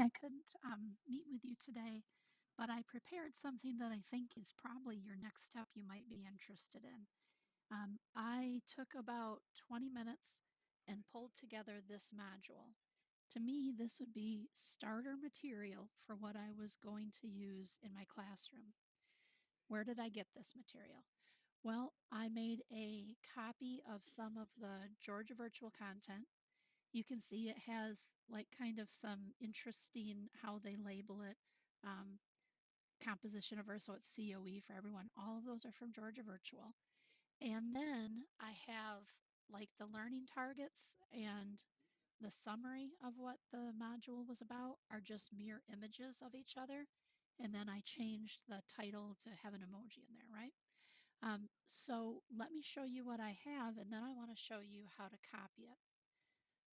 I couldn't meet with you today, but I prepared something that I think is probably your next step you might be interested in. I took about 20 minutes and pulled together this module. To me, this would be starter material for what I was going to use in my classroom. Where did I get this material? Well, I made a copy of some of the Georgia Virtual content. You can see it has like kind of some interesting how they label it, um, composition of verse, so it's COE for everyone. All of those are from Georgia Virtual. And then I have like the learning targets and the summary of what the module was about are just mere images of each other. And then I changed the title to have an emoji in there, right? So let me show you what I have, and then I want to show you how to copy it.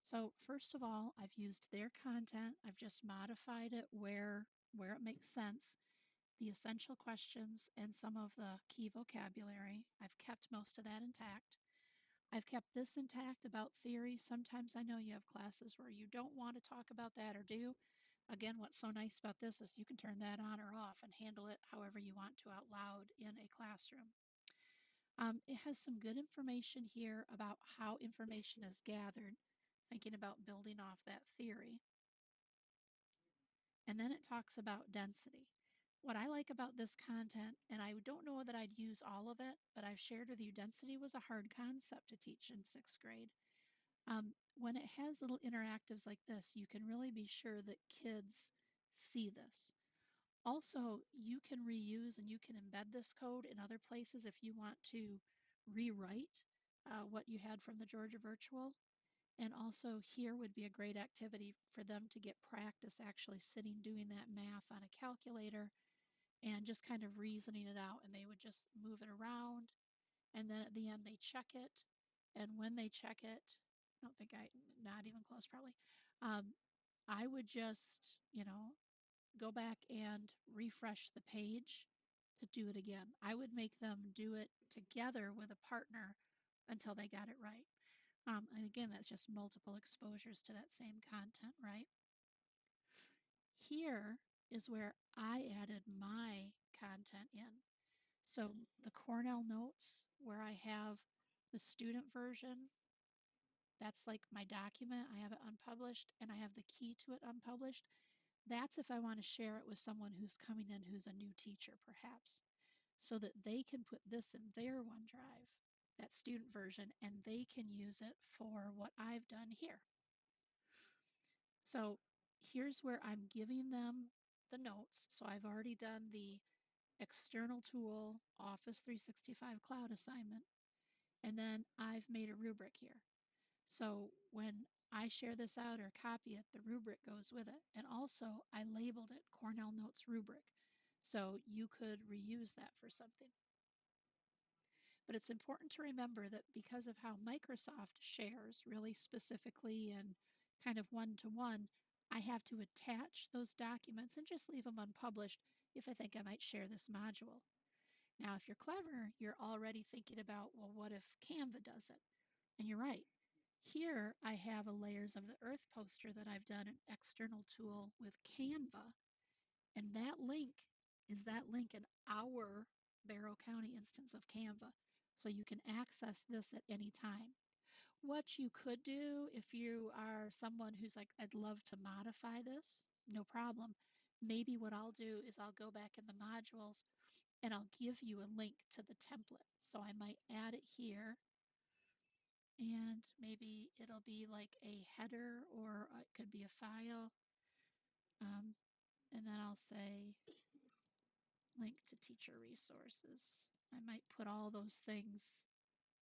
So first of all, I've used their content. I've just modified it where it makes sense. The essential questions and some of the key vocabulary. I've kept most of that intact. I've kept this intact about theory. Sometimes I know you have classes where you don't want to talk about that or do. Again, what's so nice about this is you can turn that on or off and handle it however you want to out loud in a classroom. It has some good information here about how information is gathered, thinking about building off that theory. And then it talks about density. What I like about this content, and I don't know that I'd use all of it, but I've shared with you, density was a hard concept to teach in sixth grade. When it has little interactives like this, you can really be sure that kids see this. Also, you can reuse and you can embed this code in other places if you want to rewrite what you had from the Georgia Virtual. And also here would be a great activity for them to get practice actually sitting doing that math on a calculator and just kind of reasoning it out. And they would just move it around. And then at the end, they check it. And when they check it, I don't think not even close probably. Um, I would just, go back and refresh the page to do it again. I would make them do it together with a partner until they got it right. And again, that's just multiple exposures to that same content, right? Here is where I added my content in. So the Cornell notes, where I have the student version, that's like my document. I have it unpublished and I have the key to it unpublished. That's if I want to share it with someone who's coming in who's a new teacher, perhaps, so that they can put this in their OneDrive, that student version, and they can use it for what I've done here. So here's where I'm giving them the notes. So I've already done the external tool, Office 365 cloud assignment, and then I've made a rubric here. So when I share this out or copy it, the rubric goes with it. And also I labeled it Cornell Notes rubric. So you could reuse that for something. But it's important to remember that because of how Microsoft shares really specifically and kind of one-to-one, I have to attach those documents and just leave them unpublished if I think I might share this module. Now, if you're clever, you're already thinking about, well, what if Canva does it? And you're right. Here I have a layers of the earth poster that I've done an external tool with Canva. And that link is that link in our Barrow County instance of Canva. So you can access this at any time. What you could do if you are someone who's like, I'd love to modify this, no problem. Maybe what I'll do is I'll go back in the modules and I'll give you a link to the template. So I might add it here and maybe it'll be like a header or it could be a file. And then I'll say link to teacher resources. I might put all those things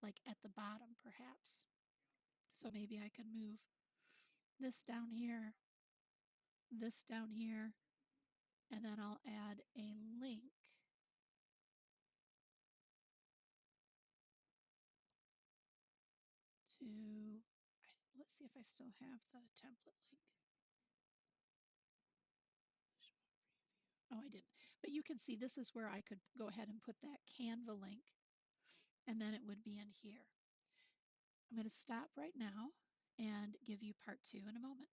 like at the bottom perhaps. So maybe I could move this down here, and then I'll add a link to, let's see if I still have the template link. Oh, I didn't. But you can see this is where I could go ahead and put that Canva link, and then it would be in here. I'm going to stop right now and give you part 2 in a moment.